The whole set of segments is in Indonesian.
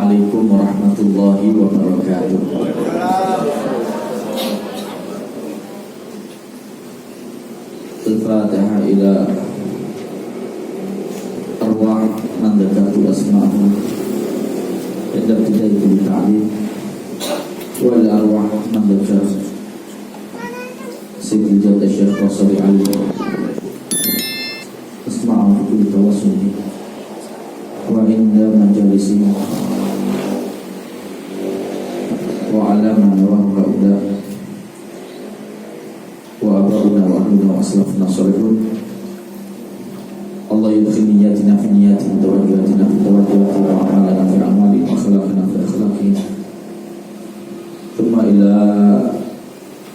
Assalamualaikum warahmatullahi wabarakatuh. Al-Fatihah ila arwah man dzakatu asma'ahu inda bidayati ta'lim wa ila arwah man dzakatu Sayyidul Jadda Syekh Rasuli Ali asma'ahu bi tawassuli wa inda majalisi wa alama wa ha'ula wa abauna wa ahluna wa aslafna salihun. Allah yudkhil niyatina fi niyatin tawajjuhatina fi tawajjuhati wa amalana fi amali wa akhlaqina fi akhlaqi thumma ila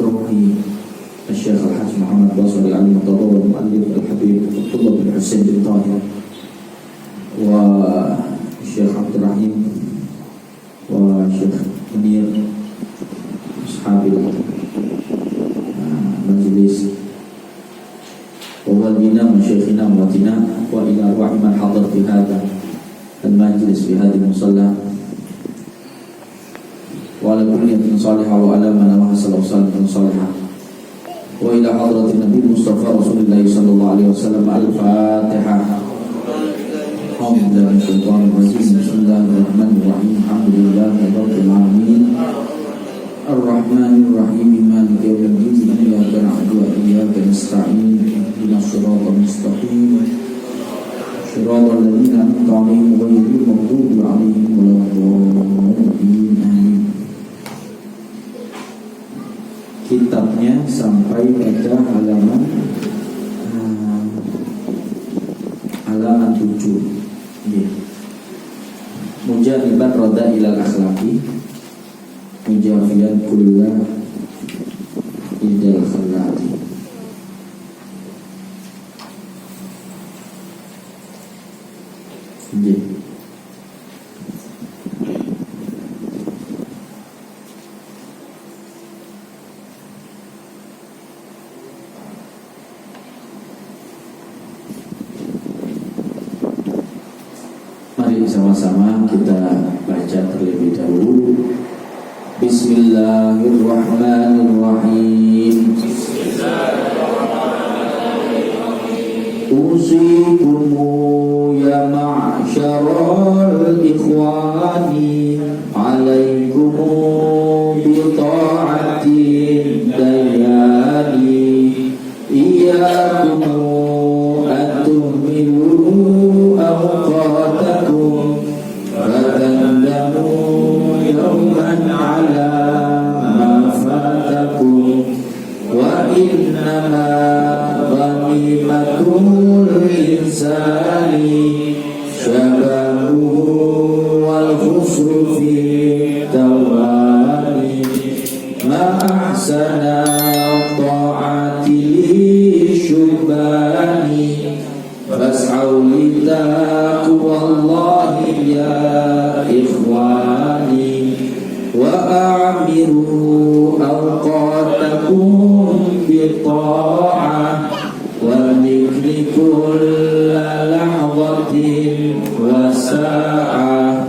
ruhi Syekh Al-Hajj Muhammad Basri Al-Mutadawwal Mu'allif Al-Habib Abdullah bin Hussein bin Tahir wa Syekh Abdul Rahim wa Syekh Munir Ashabil Majlis wa walina wa syekhina wa watina wa ila arwah man hadar fi hadha al-majlis fi hadhi musalla wa ala kulliyatin salihah wa ala man wahasal usalatan salihah wa ila hadratin Nabi Mustafa Rasulullah sallallahu alaihi wasallam. Al-Fatihah. Bismillahirrahmanirrahim. Alhamdulillahirabbil alamin. Ar-Rahmanir Rahim. Maliki yaumiddin. Iyyaka na'budu wa iyyaka nasta'in. Ihdinas siratal mustaqim. Siratal ladzina an'amta 'alaihim ghairil maghdubi 'alaihim waladdallin. Amin. Kitabnya sampai pada halaman 7. Mujaniban roda ilal akhlaqi mujafiyan kulla idal khalati. Mari sama-sama kita baca terlebih dahulu. Bismillahirrahmanirrahim. Usikum ya ma'syaral ikhwani alaikum bi ta'atin dayani iyyakum atumilu awqatakum fatandamu yawman ala ma fatakum wa innama ghanimatul insani syabahu wal khusru fi tawani ma ahsana ta'ati li syubani fas'au li taqwallahi ya ikhwani wa a'miru awqatakum bi ta'ah wa dhikri kulla lahzatin wa sa'ah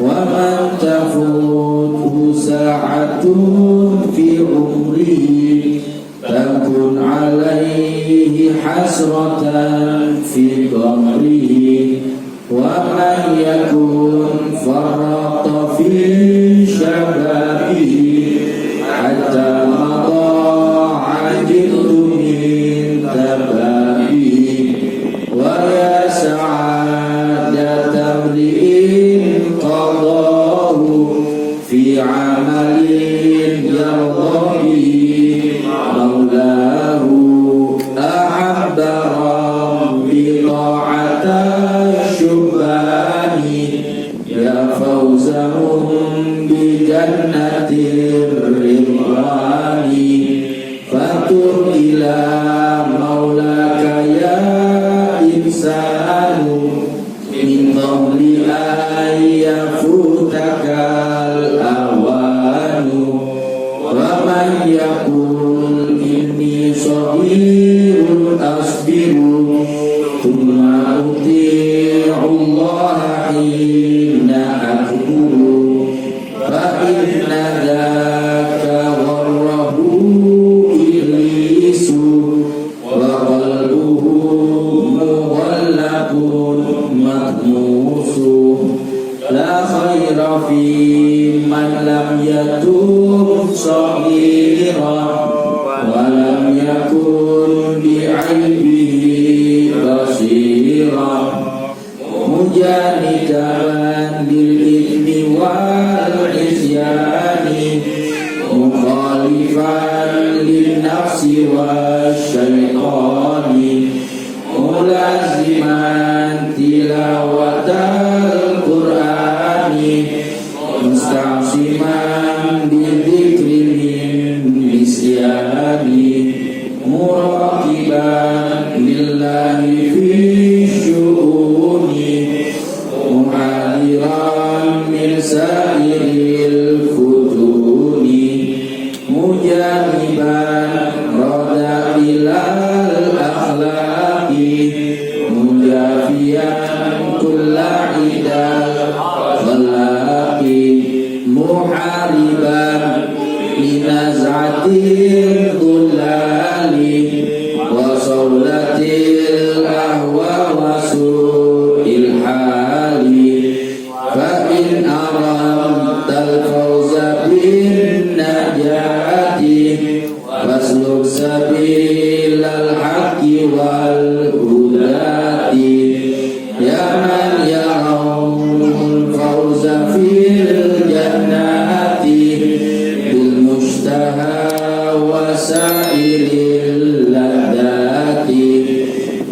wa man tafuthu sa'atun fi umrihi takun alaihi hasratan fi qabrihi wa man yakun farata fi syababihi hatta mada ajiltu min tababihi wa ya sa'adata mri'in qadahu fi amalin yardabihi maulahu ahabba rabbi ta'ata syubani ya fawzahum bi jannatir ridwani fatur ila maulaka ya insanu min qawli ayyafutakal awanu wa man yakul inni sahirun asbiru thumma uti'u Allah hina akburu fi man lam yatub saghira wa lam yakun bi'aibihi basira mujanidan bil ithmi wal isyani mukhalifan lin nafsi wasyaitani mulaziman tilawatal qur'ani musta'siman bidzikri min nisyani muraqiban lillahi fi syu'uni muhadiran min sa'iril futuni mujaniban rada ilal akhlaqi mujafiyan kulla idal khalaqi muhariban linaz'atil dhulali wa sawlatil ahwa wa su'il hali fa in aramtal fawza bin najati wasluk sabilal haqqi wal hudati ya man ya'ul fawza fil jannati bil mustaha wa sa'ilil ladati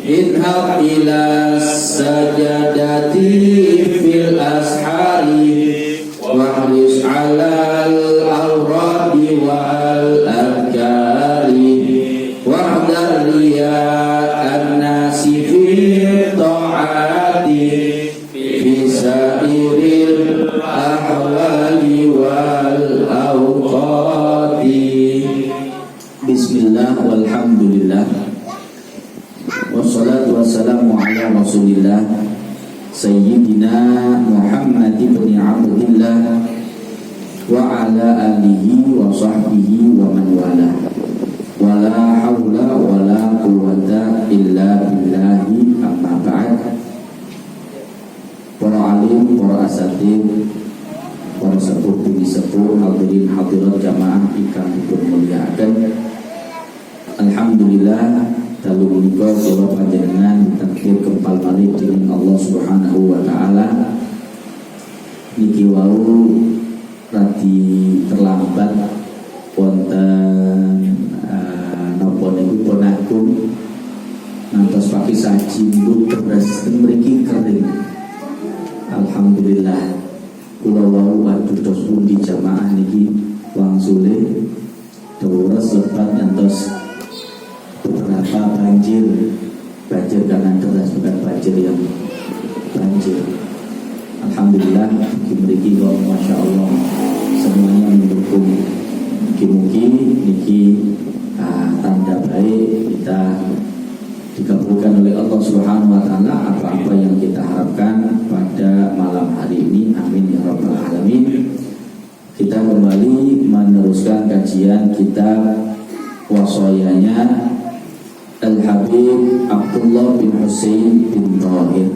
inhaq ila sajadati fil ashari wahris alal awradi wal adkari wahdar riya'an nasi fi ta'ati fi sa'iril ahwali wal awqati. Bismillah walhamdulillah wassalatu wassalamu ala rasulillah Sayyidina Muhammad ibn Abdillah wa ala alihi wa sahbihi wa man wala wa la hawla wa la quwwata illa billahi amma ba'd. Para alim, para asatid, para sepuh bini sepuh, hadirin hadirat jamaah ikam dimuliakan. Alhamdulillah dalu menika kula panjenengan takdir kempal malih dening Allah Subhanahu wa taala. Niki wau radi terlambat wonten napa niku ponakum ngantos pagi saji niku beras mriki kering. Alhamdulillah kula wau atus pundi jamaah niki wangsule terus lepat ngantos beberapa banjir karena deras, bukan banjir yang banjir. Alhamdulillah mriki kok masya Allah semuanya mendukung. Mugi-mugi niki tanda baik kita dikabulkan oleh Allah Subhanahu wa taala apa-apa yang kita harapkan pada malam hari ini. Amin ya rabbal alamin. Kita kembali meneruskan kajian kitab wasoyanya Al-Habib Abdullah bin Husain bin Tahir,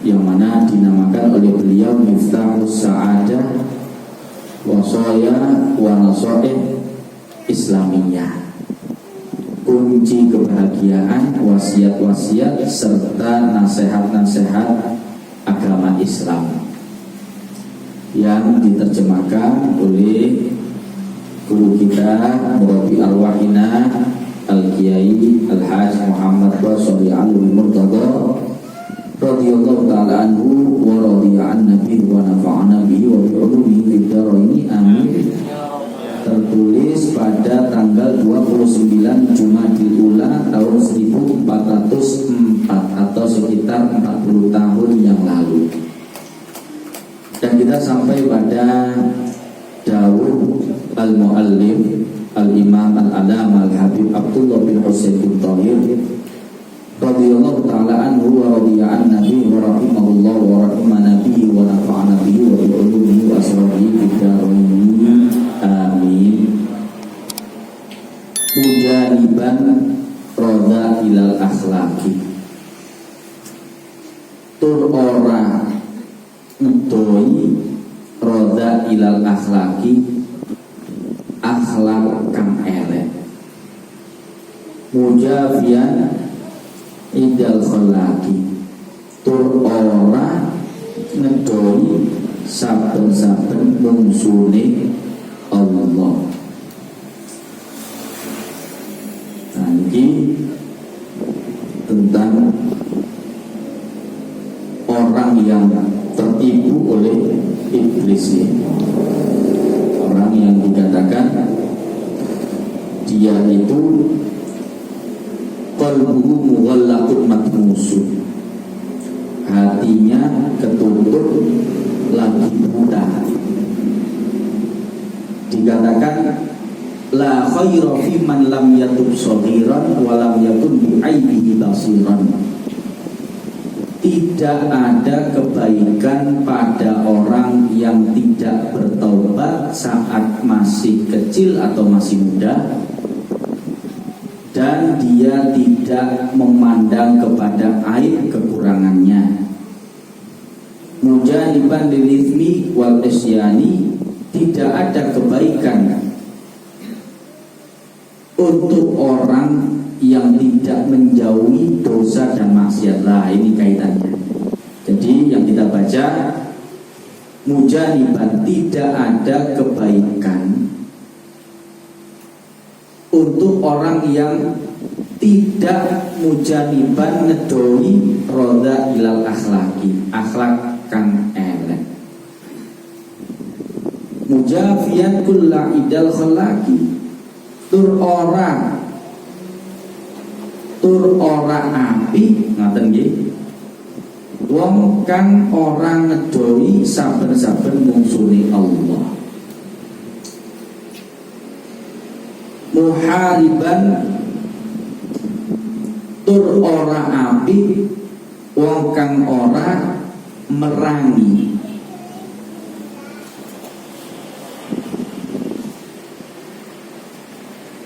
yang mana dinamakan oleh beliau Miftahus Sa'adah Wasoya wa Nasoih Islamiyah, kunci kebahagiaan, wasiat-wasiat serta nasihat-nasihat agama Islam, yang diterjemahkan oleh guru kita Murabi Arwahina Al-Kiai Al-Haj Muhammad Basri Alwi Murtada radhiyallahu ta'ala anhu wa radhiya an nabi wa nafa'ana bihi wa bi'ulumihi fid dharaini amin. Tertulis pada tanggal 29 Jumadil Ula tahun 1404 atau sekitar 40 tahun yang lalu. Dan kita sampai pada dawuh al-muallif al-imam al-alam al-habib Abdullah bin Husain bin Tahir radhiyallahu ta'ala anhu wa radhiya an nabi wa rahimahullah wa rahimana bihi wa nafa'ana bihi wa bi ulumihi wa asrabihi fid dharain amin. Mujaniban roda ilal akhlaki, tur ora ngedoi roda ilal akhlaki akhlak kang elek, mujafian idal khalaki tur ora ngedoi saben-saben mungsune Allah. Nah, ini tentang orang yang tertipu oleh iblis ini. Orang yang dikatakan dia itu qalbuhu mughallaqun matmusun, hatinya ketutup lagi buta. Dikatakan la khaira fi man lam yatub saghiran wa lam yakun bi aibihi basiran. Tidak ada kebaikan pada orang yang tidak bertaubat saat masih kecil atau masih muda, dan dia tidak memandang kepada aib kekurangannya. Mujaniban lil itsmi wal isyani, tidak ada kebaikan untuk orang yang tidak menjauhi dosa dan maksiat. Lah, ini kaitannya. Jadi yang kita baca, mujaniban, tidak ada kebaikan untuk orang yang tidak mujaniban ngedoi roda ilal akhlaki, akhlak kang elek. Mujafian kulla idal khalaki, tur ora api, ngaten nggih, wong kang ora ngedoi saben-saben mungsune Allah. Muhariban, tur ora api wong kang ora merangi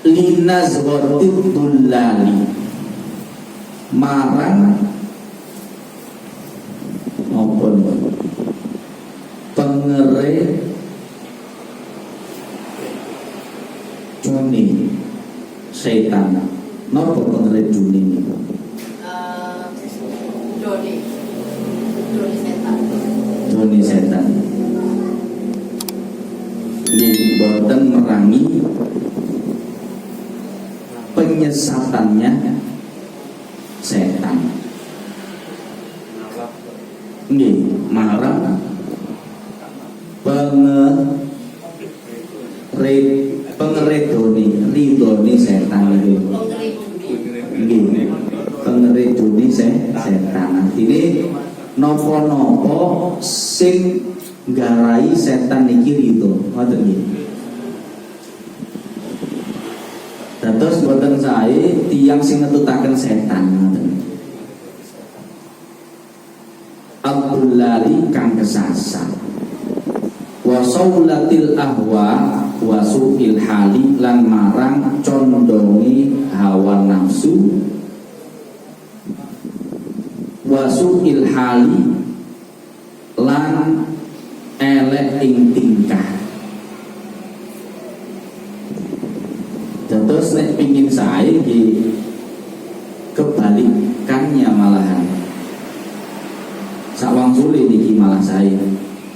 linazghatid dullali, marang maupun pengere juni setan. Napa pengere juni niku? Joni setan. Nggih, boten merangi penyesatannya setan. Nggih, marang ridhone setan itu. Nggih, pengeredone setan. Artine napa-napa sing nggarai setan iki ridho. Ngoten nggih. Dados boten sae tiyang sing ngetutaken setan ngoten. Abdullali kang kesasar, wa saulatil ahwa wa su'il hali, lan marang condongi hawa nafsu, wa su'il hali, lan elek ing tingkah. Terus nek pingin sae di kebalikannya malahan. Sawangsule niki malah saya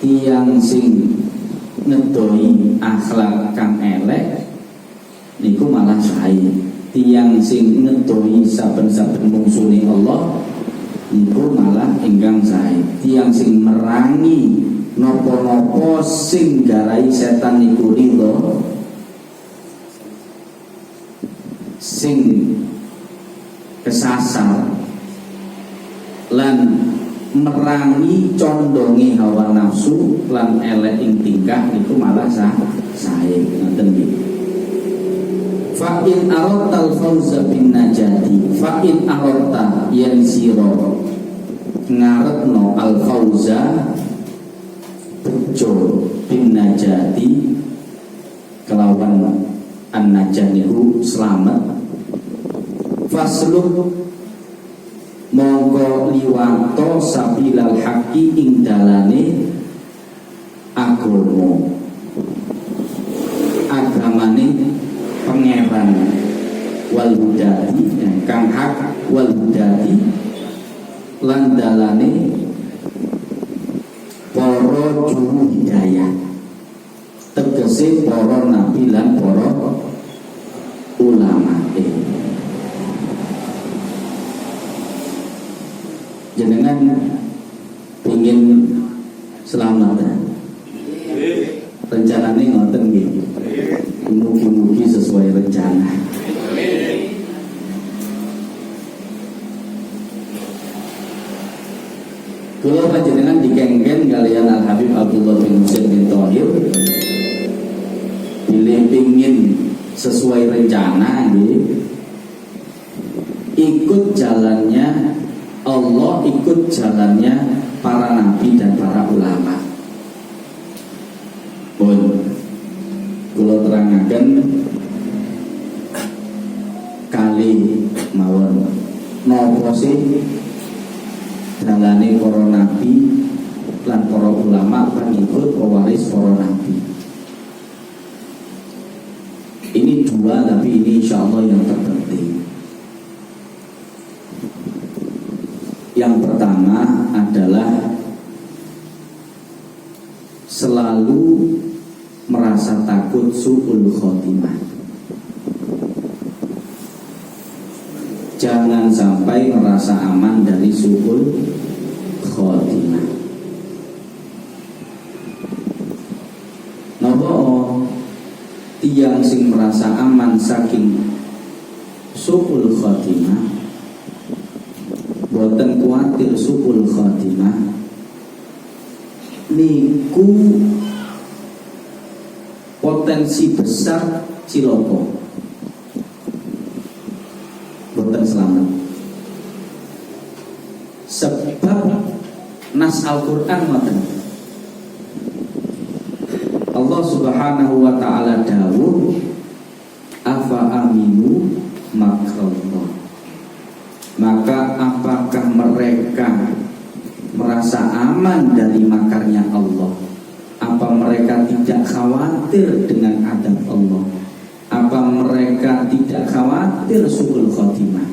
tiyang sing ngedoi akhlak kang elek niku malah saya. Tiyang sing ngedoi saben-saben mungsune Allah niku malah ingkang saya. Tiyang sing merangi napa-napa sing garai setan niku ridho, sing kesasar lan merangi condongi hawa nafsu lan elek ing tingkah niku malah sae ngoten nggih. Fa in aratal fauza bin najati, fa in arata yen sira ngarepno al fauza bejo bin najati kelawan an najah niku selamat, fasluk monggo liwato sabilal haqi ing dalane para juru hidayah, tegese para nabi lan para ulama. Jenengan ingin selamat, rencananya ngoten nggih. Mugi-mugi sesuai rencana. Kula panjenengan dikengken kalian Al Habib Abdullah bin Husain bin Thahir, bilih pingin sesuai rencana nggih, ikut jalannya Allah, ikut jalannya para nabi dan para ulama. Pun kula terangaken kali mawon napa sih dalane para nabi lan para ulama pengikut pewaris para nabi. Ini dua, tapi ini insya Allah yang terpenting. Yang pertama adalah selalu merasa takut su'ul khotimah. Jangan sampai merasa aman dari su'ul khotimah. Nopo tiyang sing merasa aman saking su'ul khotimah, boten kuatir su'ul khotimah, niku potensi besar ciloko, boten selamat. Sebab nas Al-Quran ngoten, Allah Subhanahu wa ta'ala dawuh, afa aminu makrallah, maka apakah mereka merasa aman dari makarnya Allah? Apa mereka tidak khawatir dengan adab Allah? Apa mereka tidak khawatir su'ul khotimah?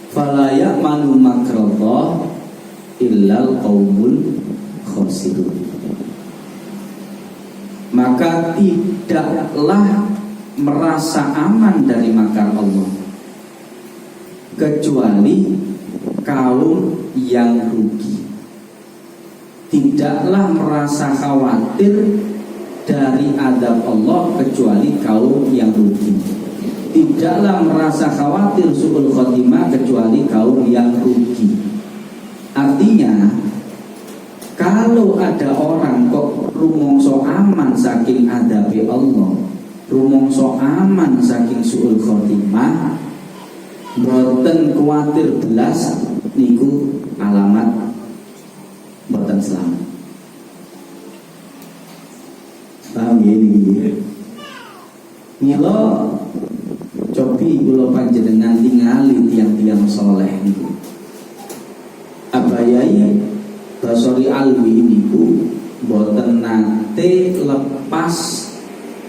Fala ya'manu makrallah illal qaumul khasirun. Maka tidaklah merasa aman dari makar Allah kecuali kaum yang rugi. Tidaklah merasa khawatir dari adab Allah kecuali kaum yang rugi. Tidaklah merasa khawatir su'ul khotimah kecuali kaum yang rugi. Artinya, kalau ada orang kok rumongso aman saking adabi Allah, rumongso aman saking su'ul khotimah, boten kuatir belas, niku alamat boten selamat. Paham ya ini? Mila cobi kula panjenengan tingali tiang-tiang soleh niku. Abayai Basori Alwi niku boten nate lepas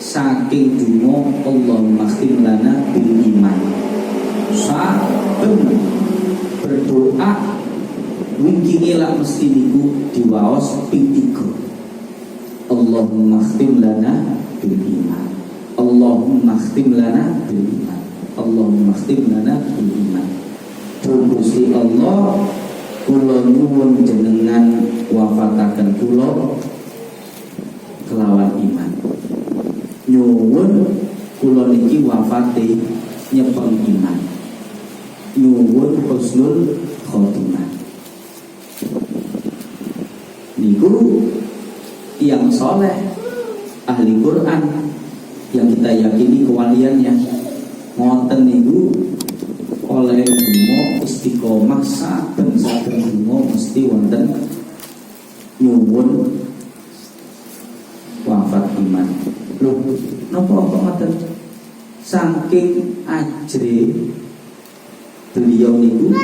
saking dungo Allahumma khtim lana bil iman. Saben berdoa wingi lak mesti niku diwaos ping 3. Allahumma khtim lana bil iman. Allahumma khtim lana bil iman. Allahumma khtim lana bil iman. Gusti Allah, kula nyuwun jenengan wafataken kula kelawan iman. Nyuwun kula niki wafate nyepeng iman. Nyuwun husnul khotimah. Niku yang soleh, ahli Quran yang kita yakini kewaliannya, ngoten niku oleh dungo istiqomah saben-saben dungo mesti wonten nyuwun wafat iman. Loh, napa kok ngoten? Saking ajre beliau niku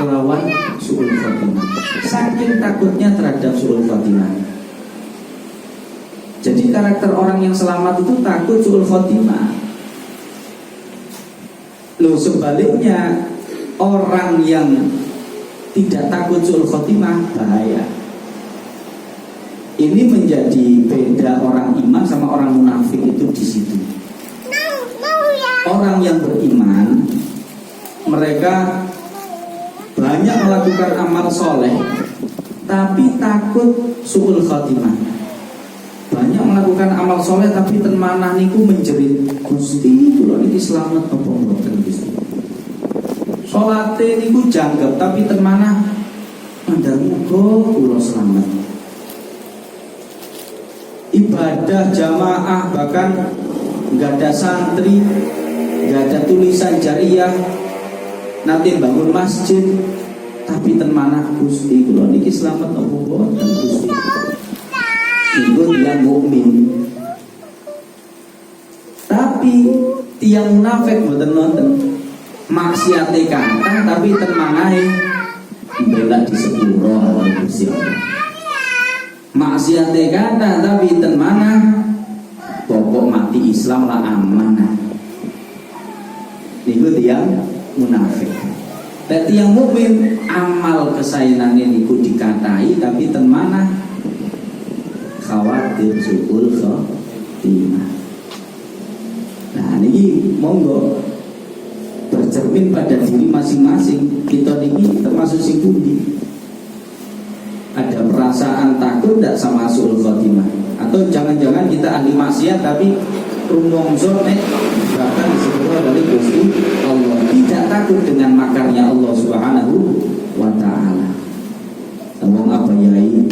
kelawan su'ul khotimah, saking takutnya terhadap su'ul khotimah. Jadi karakter orang yang selamat itu takut su'ul khotimah. Loh, sebaliknya orang yang tidak takut su'ul khotimah, bahaya. Ini menjadi beda orang iman sama orang munafik itu di situ. Orang yang beriman, mereka banyak melakukan amal soleh, tapi takut su'ul khotimah. Banyak melakukan amal soleh, tapi temanah niku menjerit, Gusti kula niki slamet apa mboten Gusti. Salate niku janggep, tapi temanah mandar muga kula slamet. Ibadah jamaah bahkan nggak ada santri, nggak ada tulisan jariah, nanti bangun masjid, tapi temanah Gusti kula niki slamet apa mboten Gusti. Itu dia mukmin. Tapi tiang munafik mboten nonton. Maksiate kantang tapi temanahe bela di sepuro Gusti. Maksiate kantang tapi temana pokok mati Islam lah aman. Niku tiang munafik. Tapi tiang mukmin amal kesayangannya niku dikatai tapi temana khawatir su'ul khotimah. Nah ini monggo bercermin pada diri masing-masing. Kita ini termasuk sing pundi? Ada perasaan takut tidak sama su'ul khotimah? Atau jangan-jangan kita ahli maksiat tapi rumongso bahkan disebut dari Gusti Allah, tidak takut dengan makarnya Allah Subhanahu wa ta'ala. Ngomong apa yai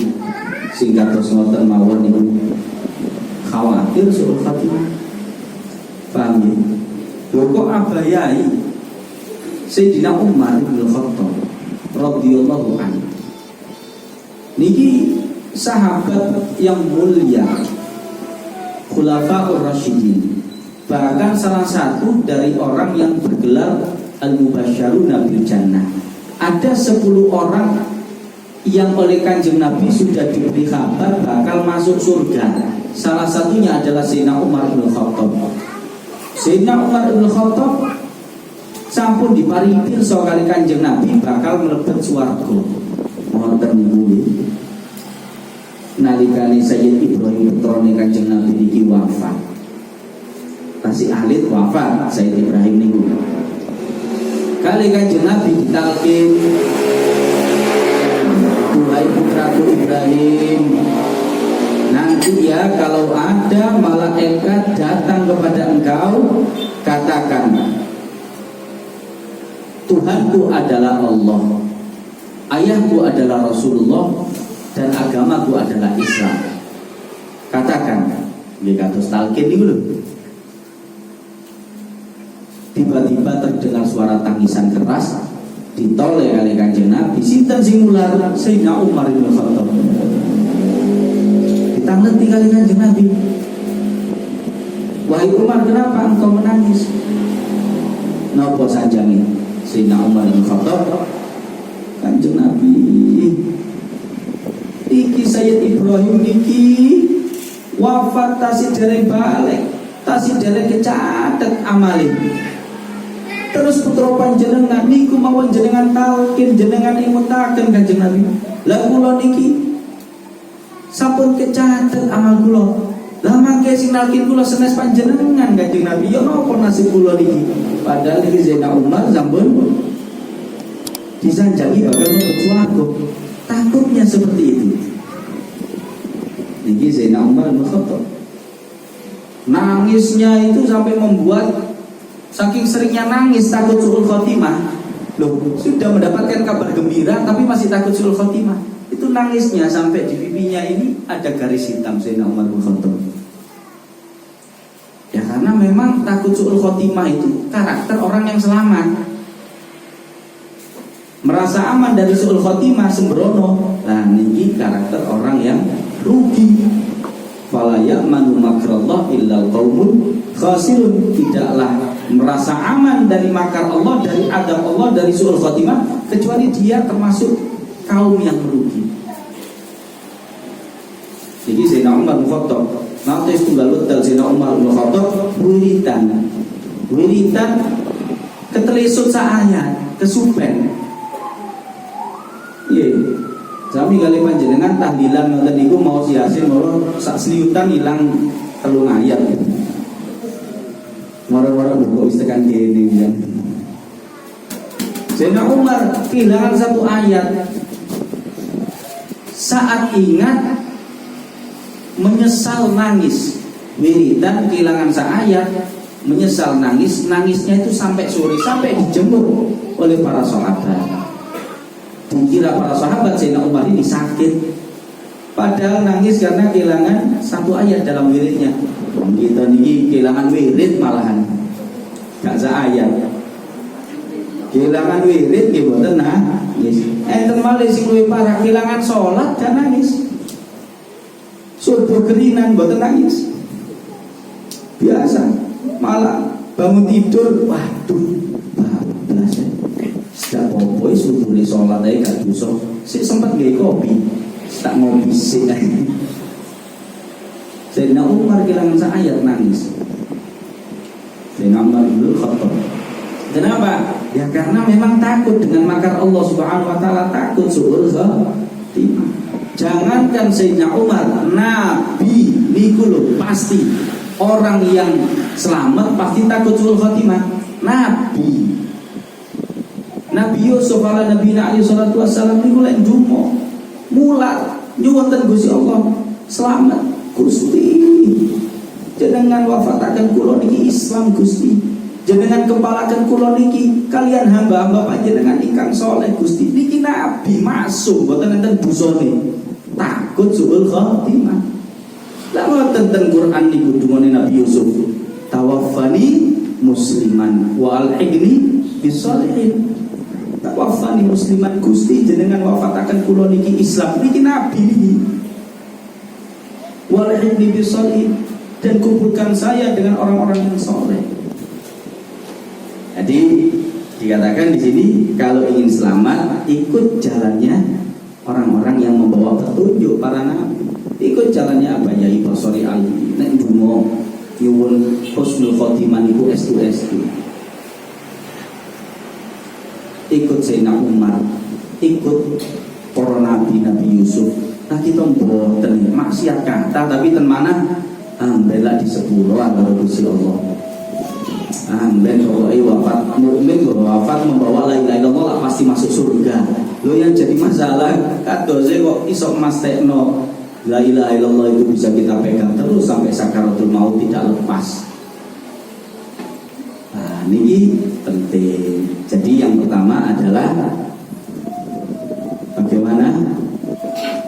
singkat terus ngoten mawon niku khawatir su'ul khotimah. Paham ya? Kok abayai Sayyidina Umar bin Khattab radhiyallahu anhu niki sahabat yang mulia, Khulafaur Rasyidin, bahkan salah satu dari orang yang bergelar Al-Mubasysyaruna bil Jannah. Ada 10 orang yang oleh Kanjeng Nabi sudah diberi kabar bakal masuk surga. Salah satunya adalah Sayyidina Umar bin Khattab. Sayyidina Umar bin Khattab sampun diparingi pirsa kali Kanjeng Nabi bakal mlebet swarga. Wonten niku nalikane Sayyid Ibrahim putrane Kanjeng Nabi niki wafat. Tasih alit wafat Sayyid Ibrahim niku. Kali Kanjeng Nabi ditalkin, Wahai putraku Ibrahim, nanti ya kalau ada malaikat datang kepada engkau, katakan Tuhanku adalah Allah, ayahku adalah Rasulullah, dan agamaku adalah Islam. Katakan, nggih kados talqin niku lho. Tiba-tiba terdengar suara tangisan keras ditoleh kali Kanjeng Nabi. Sinten sing mular? Sayyidina Umar bin Khattab. Ditanglet kali Kanjeng Nabi. Wahai Umar, kenapa engkau menangis? Napa sanjange? Sayyidina Umar bin Khattab, Kanjeng Nabi, iki Sayyid Ibrahim niki wafat tasih dereng balik, tasih dereng kecatet amale. Terus putra panjenengan niku mawon jenengan talkin, jenengan imutaken Kanjeng Nabi. Lah kula niki sampun kecatet amal kula. Lah mangke sing nalkin kula senes panjenengan Kanjeng Nabi. Ya napa nasib kula niki? Padahal niki Sayyidina Umar sampun disanjangi bakal mlebu swarga. Takutnya seperti itu. Niki Sayyidina Umar bin Khattab. Nangisnya itu sampai membuat saking seringnya nangis takut su'ul khotimah. Loh, sudah mendapatkan kabar gembira tapi masih takut su'ul khotimah. Itu nangisnya sampai di pipinya ini ada garis hitam Sayyidina Umar bin Khattab. Ya karena memang takut su'ul khotimah itu karakter orang yang selamat. Merasa aman dari su'ul khotimah sembrono. Nah, ini karakter orang yang rugi. Fala ya'manu makrallah illal qaumul khasirun. Tidaklah merasa aman dari makar Allah, dari adab Allah, dari su'ul khotimah, kecuali dia termasuk kaum yang merugi. Jadi Sayyidina Umar bin Khattab nanti setunggal betul Sayyidina Umar bin Khattab wiritan ketelisut saayat kesupen Nggih. Sami kali panjenengan tahlilan ngoten niku mau Yasin moro sak seliutan ilang 3 ayat. Moro-moro kok wis tekan kene ya. Sayyidina Umar kehilangan 1 ayat. Saat ingat menyesal nangis. Wiridan kehilangan seayat, menyesal nangis. Nangisnya itu sampai sore, sampai dijemur oleh para sahabat. Dikira para sahabat Sayyidina Umar ini sakit, padahal nangis karena kehilangan 1 ayat dalam wiridnya. Kita ini kehilangan wirid malahan, gak seayat. Kehilangan wirid nggih mboten nangis. Enten malih sing luwih parah, kehilangan salat dan nangis. Subuh kerinan mboten nangis. Biasa, malah bangun tidur, waduh, bablas. Sudah popo subuh ni sholat aja gak dosa. Sik sempat nggih kopi, tak ngopi sik. Sayyidina Umar kehilangan seayat nangis. Sayyidina Umar bin Khattab. Kenapa? Ya karena memang takut dengan makar Allah Subhanahu wa taala, takut suul khatimah. Jangankan Sayyidina Umar, Nabi niku lho pasti orang yang selamat pasti takut suul khatimah. Nabi Yusuf ala Nabi alaihi salatu wassalam niku lek ndonga mulat nyuwun ten Gusti Allah selamat Gusti. Jenengan wafataken kula niki Islam Gusti. Jenengan kepalaken kula niki kalian hamba-hamba panjenengan ingkang saleh Gusti. Niki Nabi masuk mboten enten busane. Takut suul khatimah. Lah ngoten ten Quran niku dungane Nabi Yusuf. Tawaffani musliman wa alhiqni bisolihin. Tawaffani musliman Gusti jenengan wafataken kula niki Islam niki Nabi niki. Wa alhiqni bisolihin dan kumpulkan saya dengan orang-orang yang saleh. Jadi dikatakan di sini kalau ingin selamat ikut jalannya orang-orang yang membawa petunjuk para nabi. Ikut jalannya Abah Yai Basori Ali nek dungo nyuwun husnul khotimah niku estu-estu. Ikut Sayyidina Umar, ikut para nabi Yusuf. Nah kita mboten maksiat kata tapi ten mana ambela di sepuluh karo Gusti Allah. Amben pokoknya wafat mukmin wafat membawa la ilaha illallah pasti masuk surga. Lo yang jadi masalah kadose kok iso mastekno la ilaha illallah itu bisa kita pegang terus sampai sakaratul maut tidak lepas. Nah, ini penting. Jadi yang pertama adalah bagaimana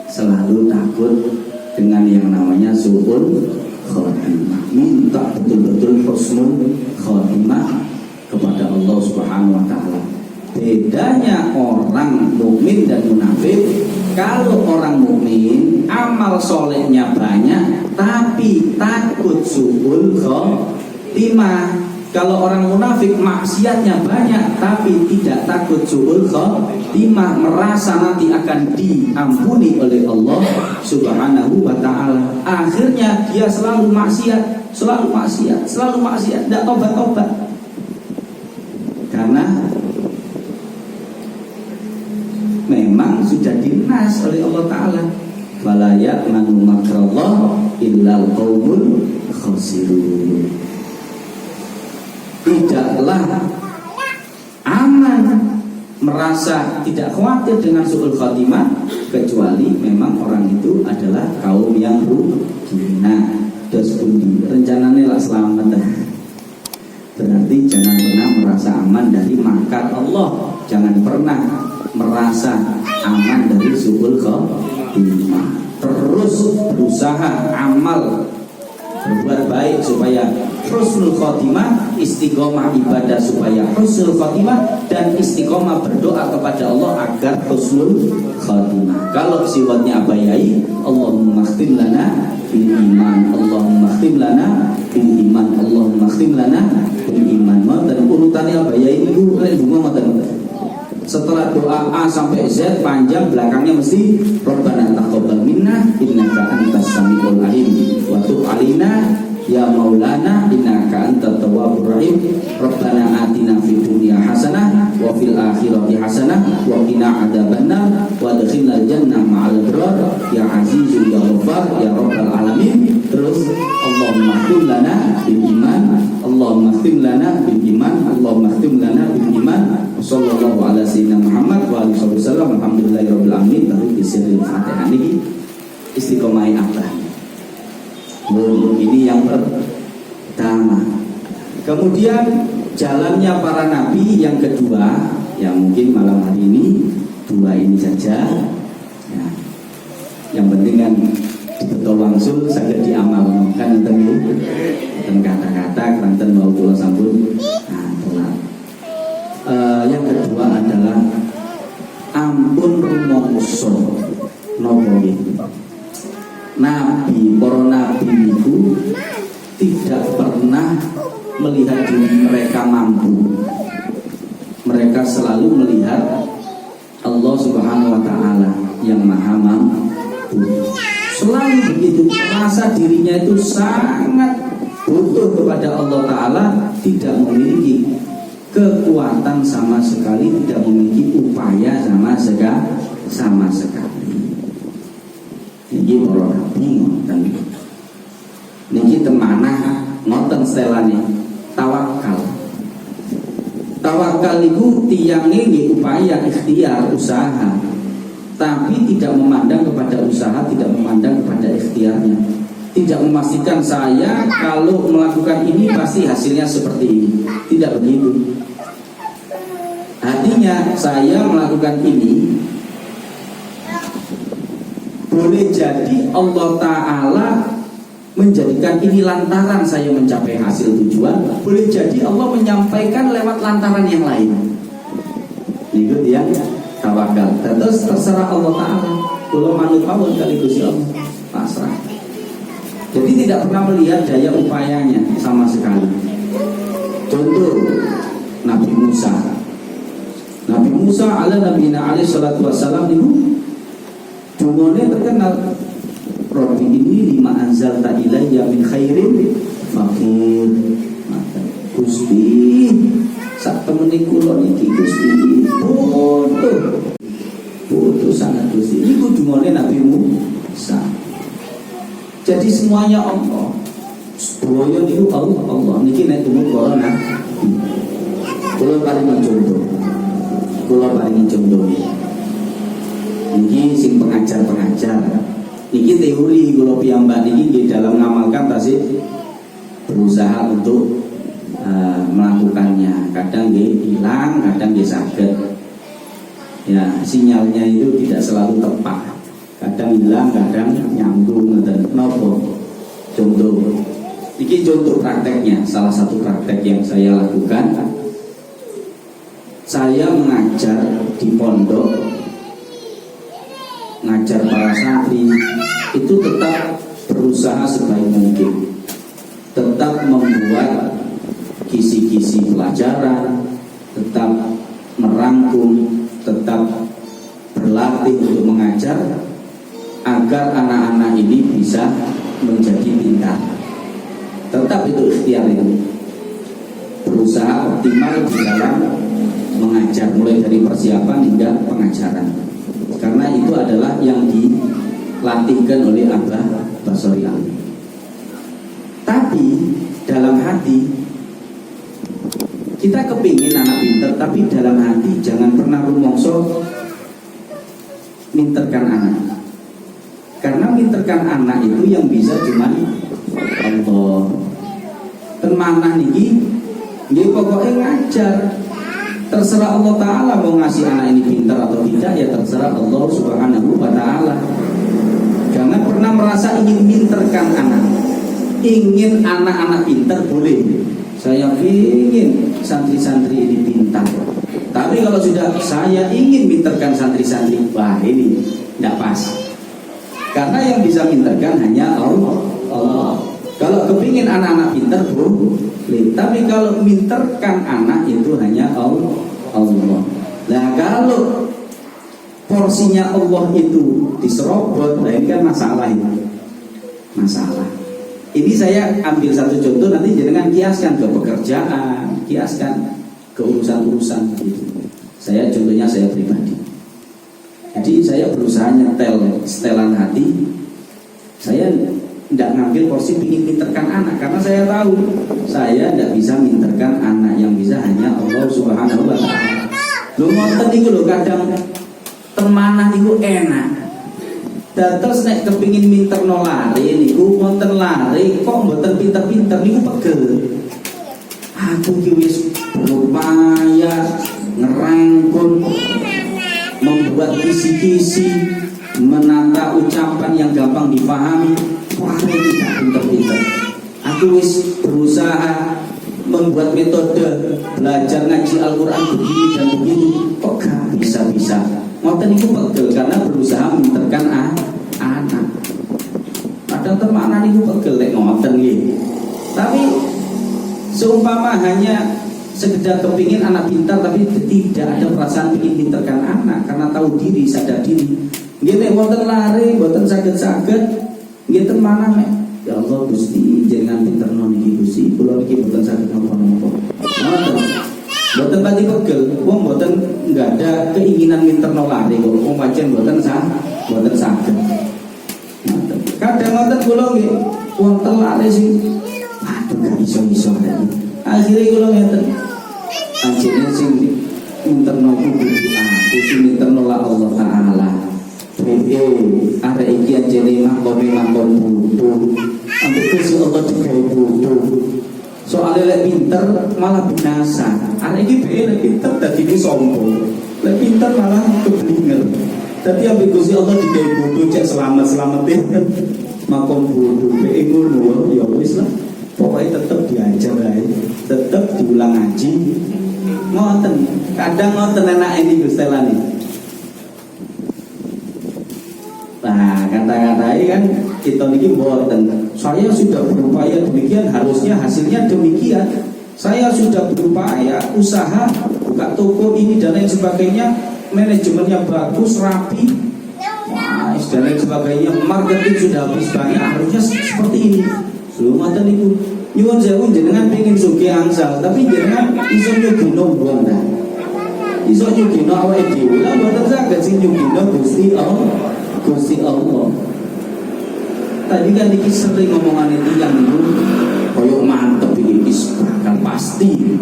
selalu takut dengan yang namanya suul khatimah. Minta betul-betul husnul khatimah kepada Allah Subhanahu wa taala. Bedanya orang mukmin dan munafik, kalau orang mukmin amal solehnya banyak tapi takut suul khatimah. Kalau orang munafik maksiatnya banyak tapi tidak takut suul khatimah, merasa nanti akan diampuni oleh Allah Subhanahu wa taala. Akhirnya dia selalu maksiat, tidak tobat-tobat. Karena memang sudah dinas oleh Allah taala. Wala ya'manu makrallah illal qaumul khasirun. Tidaklah aman, merasa tidak khawatir dengan suul khatimah kecuali memang orang itu adalah kaum yang rugi. Nah, dos pundi rencananya lah selamat. Berarti jangan pernah merasa aman dari makar Allah. Jangan pernah merasa aman dari suul khatimah. Terus berusaha amal, berbuat baik supaya husnul khotimah, istiqomah ibadah supaya husnul khotimah, dan istiqomah berdoa kepada Allah agar husnul khotimah. Kalau sifatnya Abah Yai, Allahumma khtim lana bil iman, Allahumma khtim lana bil iman, Allahumma khtim lana bil iman. Dan urutannya Abah Yai itu bunga mboten. Setelah doa A sampai Z panjang, belakangnya mesti Rabbana taqabbal minna innaka antas samiul alim wa tub alaina ya maulana innaka antat tawwabur rahim. Rabbana atina fid dunya hasanah wa fil akhirati hasanah wa qina adzabannar wa alamin baru bisiril Fatihah. Ini istiqomah abah. Ini yang pertama. Kemudian jalannya para nabi yang kedua, yang mungkin malam hari ini dua ini saja. Ya. Yang penting kan betul langsung saged diamalkan enten kata-kata kanten mau kula sampun. Yang kedua adalah ampun rumangsa napa nggih. Nabi, para nabi itu tidak pernah melihat diri mereka mampu. Mereka selalu melihat Allah Subhanahu wa taala yang Maha Mampu. Selalu begitu, merasa dirinya itu sangat butuh kepada Allah taala, tidak memiliki kekuatan sama sekali, tidak memiliki upaya sama sekali. Niki para nabi ngoten. Niki temanah ngoten stelane tawakal. Tawakal itu tiangnya nggih upaya ikhtiar usaha, tapi tidak memandang kepada usaha, tidak memandang kepada ikhtiarnya, tidak memastikan saya kalau melakukan ini pasti hasilnya seperti ini. Tidak begitu. Artinya saya melakukan ini boleh jadi Allah Ta'ala menjadikan ini lantaran saya mencapai hasil tujuan. Boleh jadi Allah menyampaikan lewat lantaran yang lain. Itu dia tawakal. Terus terserah Allah Ta'ala. Kalau manut mawon kali Gusti Allah pasrah. Jadi tidak pernah melihat daya upayanya sama sekali. Contoh Nabi Musa. Nabi Musa ala nabiyina alaihi salatu wassalam itu Jumone terkenal, Rabbi ini lima anzalta ilayya min khairin fakir. Gusti, sak temeni kula niki Gusti, butuh sangat Gusti. Niku jumone Nabi Musa. Jadi semuanya Allah. Sedaya niku Allah. Niki nek tumut para nabi. Kula paringi contoh. Niki sing pengajar. Niki teori kula piyambak niki nggih dalam ngamalkan tasih berusaha untuk melakukannya. Kadang nggih hilang, kadang nggih saged. Ya, sinyalnya itu tidak selalu tepat. Kadang hilang, kadang nyambung ngoten. Napa? Contoh. Niki contoh prakteknya, salah satu praktek yang saya lakukan. Saya mengajar di pondok, ngajar para santri itu tetap berusaha sebaik mungkin, tetap membuat kisi-kisi pelajaran, tetap merangkum, tetap berlatih untuk mengajar agar anak-anak ini bisa menjadi pintar. Tetap itu ikhtiar itu, berusaha optimal di dalam mengajar, mulai dari persiapan hingga pengajaran. Karena itu adalah yang dilatihkan oleh Abah Basori Ali. Tapi dalam hati kita kepingin anak pinter, tapi dalam hati jangan pernah rumongso minterkan anak. Karena minterkan anak itu yang bisa cuma Allah. Temanah niki nggih pokoknya ngajar. Terserah Allah Ta'ala mau ngasih anak ini pintar atau tidak, ya terserah Allah Subhanahu wa Ta'ala. Jangan pernah merasa ingin minterkan anak. Ingin anak-anak pintar boleh. Saya ingin santri-santri ini pintar. Tapi kalau sudah saya ingin minterkan santri-santri, wah ini tidak pas. Karena yang bisa minterkan hanya Allah. Kalau kepingin anak-anak pintar boleh. Tapi kalau minterkan anak itu hanya Allah. Nah kalau porsinya Allah itu diserobot, nah ini kan masalah ini. Masalah. Ini saya ambil satu contoh, nanti jangan kiaskan ke pekerjaan, kiaskan ke urusan-urusan gitu. Saya contohnya saya pribadi. Jadi saya berusaha nyetel setelan hati. Saya tidak ngambil porsi ingin minterkan anak, karena saya tahu saya tidak bisa minterkan anak, yang bisa hanya Allah Subhanahu wa Ta'ala. Lu ngoten niku lho, kadang temanah niku enak. Dados nek kepingin minterno lare niku wonten lare kok mboten pinter-pinter niku pegel. Aku ki wis berupaya ngerangkul, membuat kisi-kisi, menata ucapan yang gampang dipahami. Wah, ini tidak pinter-pinter. Aku wis berusaha membuat metode belajar ngaji Al-Quran begini dan begini, kok gak bisa-bisa. Ngoten itu pegel karena berusaha minterkan anak. Kadang teman itu pegel lek ngoten nggih. Tapi seumpama hanya sekedar kepingin anak pintar tapi tidak ada perasaan ingin pinterkan anak karena tahu diri, sadar diri. Nggih nek wonten lare, mboten saged-saged nggih teman nek ya Allah Gusti jenengan pinterno niki Gusti, kula niki mboten saged napa-napa. Ngoten. Mboten pati pegel, wong mboten enggak ada keinginan minterno lare kok wong pancen mboten saged. Kadang ngoten kula nggih wonten lare sing aduh gak iso-iso ada. Akhirnya kula ngeten. Anjene sing minterno kudu aku sing minterno la Allah taala. Ada iki anjene makon butuh. Ambek Gusti Allah digawe butuh. Soale lek pinter malah binasa. Arek iki bae lek pinter dadi sombong. Lek pinter malah keblinger. Dadi ambek Gusti Allah digawe butuh cek selamat-selamatin. Makon butuh bae ngono ya wis lah. Pokoknya tetap diajar ae, tetap diulang ngaji. Ngoten. Kadang ngoten enak ini Gusti Allah nih. Nah, kata-kata ini kan kita niki mboten. Saya sudah berupaya demikian, harusnya hasilnya demikian. Saya sudah berupaya usaha buka toko ini dan lain sebagainya, manajemennya bagus, rapi, dan lain sebagainya, marketing sudah habis banyak, harusnya seperti ini. Lumatan itu nyuwun sewu jenengan pengen sugih angsal, tapi jenengan iso nyugino wong ta. Iso nyugino awake dhewe. Lah mboten saged sing nyugino Gusti Allah. Gusti Allah. Tadi kan iki sering ngomongan itu yang niku koyo mantep iki bakal pasti.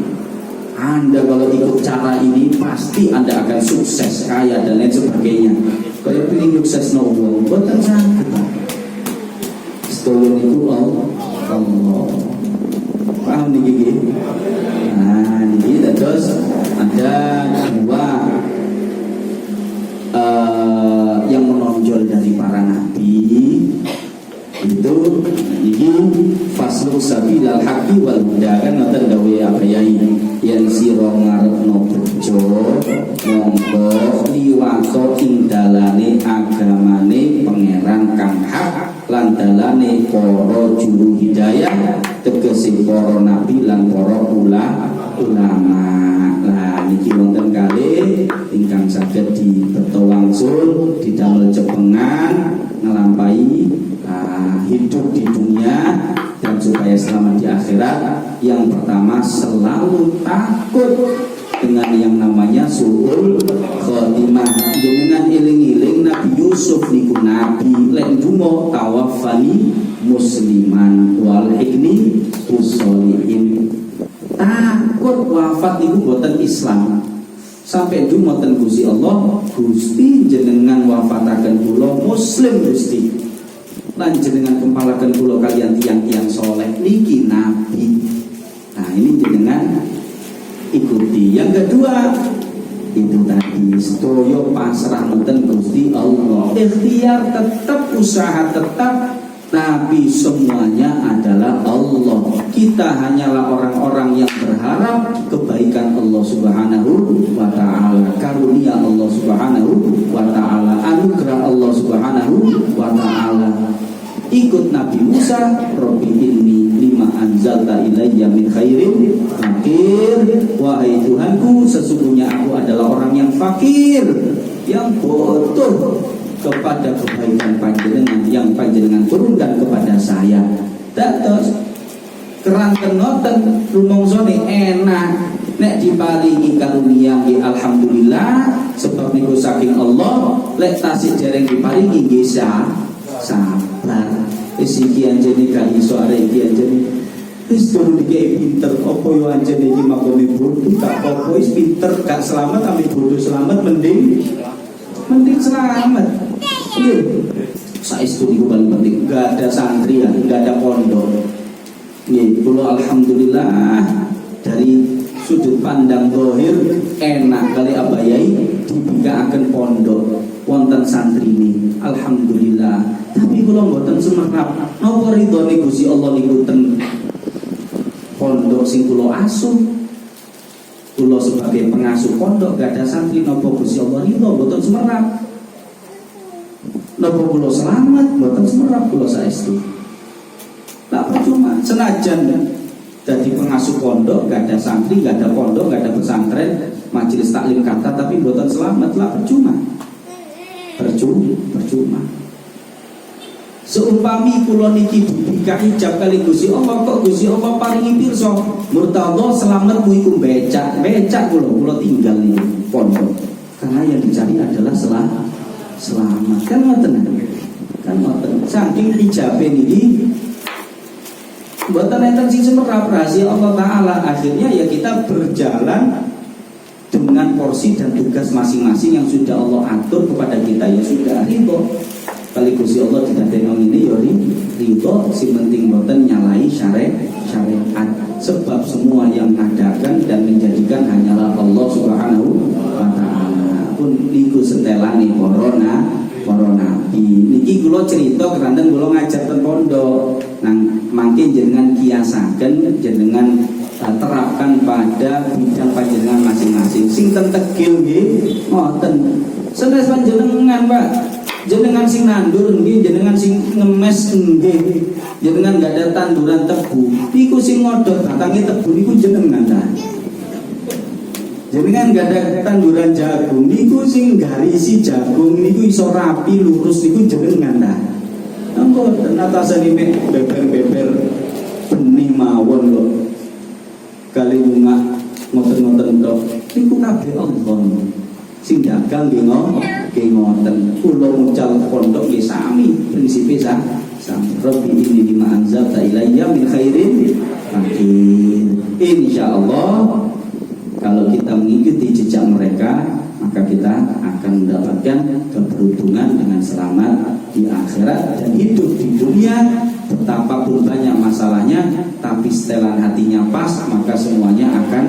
Anda kalau ikut cara ini pasti Anda akan sukses, kaya dan lain sebagainya. Kalau pengen sukses no wong, mboten saged. Setulun itu Allah. Paham nih gigi? Nah, ini terus ada dua yang menonjol dari para nabi itu ini faslu sabilal haqqi wal huda kan ngoten gawe abayai yen sira ngarepno bejo monggo liwato ing dalane agamane pangeran kang hak lan dalane para juru hidayah tegese para nabi lan para ulama. Nah niki wonten kalih ingkang saged dibeto wangsul didamel jepengan ngelampahi hidup di dunia dan supaya selamat di akhirat. Yang pertama selalu takut dengan yang namanya suul khotimah. Dengan iling-iling Nabi Yusuf niku nabi lek ndonga tawaffani musliman wal hikni usolihin. Takut wafat niku boten Islam. Sampai ndonga ten Gusti Allah, Gusti jenengan wafataken kula muslim Gusti. Lan jenengan kempalaken kula kalian tiang-tiang soleh niki nabi. Nah ini jenengan ikuti. Yang kedua itu tadi sedoyo pasrah nonton Gusti Allah. Ikhtiar tetap, usaha tetap, tapi semuanya adalah Allah. Kita hanyalah orang-orang yang berharap kebaikan Allah Subhanahu wa ta'ala, karunia Allah Subhanahu wa ta'ala, anugerah Allah Subhanahu wa ta'ala. Ikut Nabi Musa, Rabbi inni lima anzalta ilayya min khairin fakir. Wahai Tuhanku, sesungguhnya aku adalah orang yang fakir, yang butuh kepada kebaikan panjenengan yang panjenengan turunkan kepada saya. Dados keranten ngoten rumongsone enak nek diparingi karunia nggih alhamdulillah sebab niku saking Allah. Lek tasih dereng diparingi nggih sabar. Wis iki anjene gak iso arek iki anjene wis durung dikei pinter apa yo anjene iki makome bodoh gak apa-apa wis pinter gak selamat tapi bodoh selamat mending penting selamat. Iya. Saestu itu paling penting. Gak ada santri, gak ada pondok. Iya, kalau alhamdulillah dari sudut pandang zahir enak kali abayai dibikaaken pondok wonten santri ini. Alhamdulillah. Tapi kalau mboten sumerap, napa ridhone Gusti Allah niku ten pondok sing kula asuh. Kula sebagai pengasuh pondok gak ada santri napa Gusti Allah ridho mboten sumerap. Napa kula selamat mboten sumerap kula saestu. Tak percuma senajan jadi pengasuh pondok gak ada santri, gak ada pondok, gak ada pesantren, majelis taklim kata tapi mboten selamat lah percuma. Percuma. Seumpami kula niki dibika hijab kali Gusti Allah, kok Gusti Allah paringi pirsa murtadha selamat ku iku becak kula tinggal ning pondok. Karena yang dicari adalah selamat. Kan ngoten. Saking hijabe niki mboten enten sing semerap rahasia Allah taala. Akhirnya ya kita berjalan dengan porsi dan tugas masing-masing yang sudah Allah atur kepada kita, ya sudah ridho. Kali Gusti Allah tidak tengok ini yori ridho, si penting boten nyalai syariat. Sebab semua yang mengadakan dan menjadikan hanyalah Allah Subhanahu wa taala. Pun niku setelane para nabi. Niki kula cerita keranten kula ngajar ten pondok. Nang mangke jenengan kiasaken, jenengan terapkan pada bidang panjenengan masing-masing. Sing ten Tegil nggih ngoten. Sanes panjenengan, Pak. Jenengan sing nandur nggih, jenengan sing ngemes nggih. Jenengan gak ada tanduran tebu. Niku sing ngodot batange tebu niku jenengan ta. Jenengan gak ada tanduran jagung, niku sing garisi jagung niku iso rapi lurus niku jenengan ta. Napa atasane mek beber-beber benih mawon lho. Kali bunga ngoten-ngoten tok. Niku kabeh Allah. Sing dagang nggih ngoten. Kula mucal pondok nggih sami, prinsipe sami. Rabbi inni lima anzalta ilayya min khairin fakir. Insyaallah kalau kita mengikuti jejak mereka, maka kita akan mendapatkan keberuntungan dengan selamat di akhirat dan hidup di dunia. Betapapun banyak masalahnya, tapi setelan hatinya pas, maka semuanya akan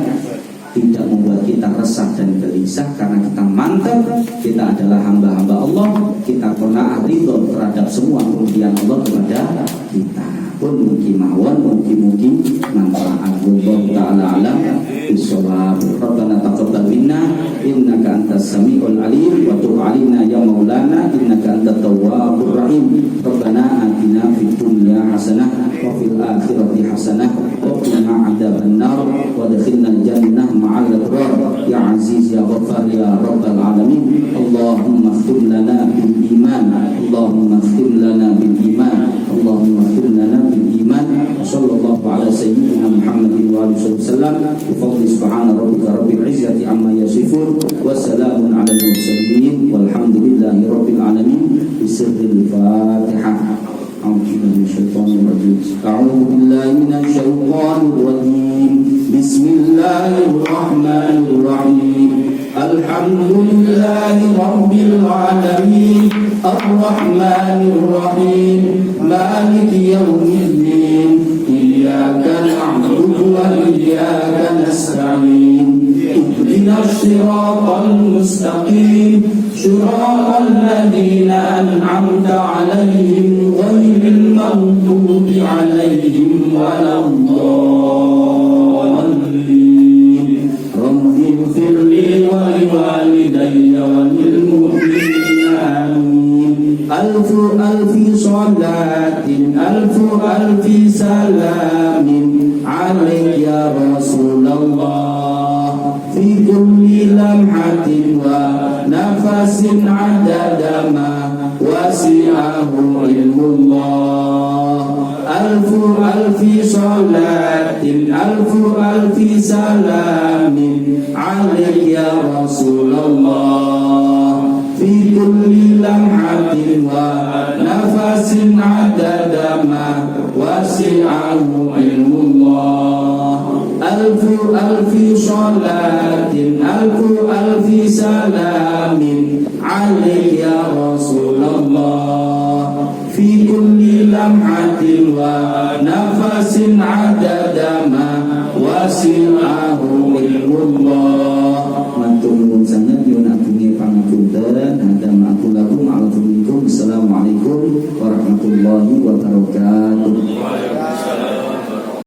tidak membuat kita resah dan gelisah, karena kita mantap, kita adalah hamba-hamba Allah, kita pernah ridho terhadap semua pemberian Allah kepada kita. Pun mungkin mawon, mungkin manfaat. Wallahu ta'ala alam bisawab. Rabbana taqabbal minna innaka antas samiul alim wa tub 'alaina ya maulana innaka antat tawwabur rahim. Rabbana atina fid dunya hasanah wa fil akhirati hasanah wa qina adzabannar wa adkhilnal jannah ma'al abrar ya aziz ya ghaffar ya rabbal alamin. Allahumma khtim lana bil iman, Allahumma khtim lana bil iman, Allahumma khtim lana bil iman. Sallallahu ala sayyidina Muhammadin wa alihi wasallam. Bi fadli subhana rabbika rabbil izzati amma yasifun wa salamun ala al mursalin walhamdulillahi rabbil alamin. Bismillahil Fatihah. A'udzu billahi minasyaitonir rajim. Bismillahirrahmanirrahim. Alhamdulillahi rabbil alamin. Ar-Rahmanir Rahim. Maliki yaumiddin. Iyyaka na'budu wa iyyaka nasta'in. Ihdinas siratal mustaqim. Shiratal ladzina an'amta 'alaihim ghairil maghdubi 'alaihim waladdallin. Rabbi ighfirli wa liwalidayya wa lil mu'minina amin. Alfu salatin, alfi salamin alaik ya Rasulullah. Fi kulli lamhatin wa nafasin adada ma wasi'ahu ilmullah. Alfi salatin, alfi salamin alaik ya Rasulullah. Fi kulli lamhatin wa nafasin adada ma wasi'ahu ilmullah. Alfi salatin, alfi salamin alik ya Rasulullah fi kulli lamhatin wa nafasin adada ma wasi'ahu ilmullah. Matur nuwun sanget nyuwun agunge pangapunten. Hadam aku lakum alaikum. Assalamualaikum warahmatullahi wabarakatuh.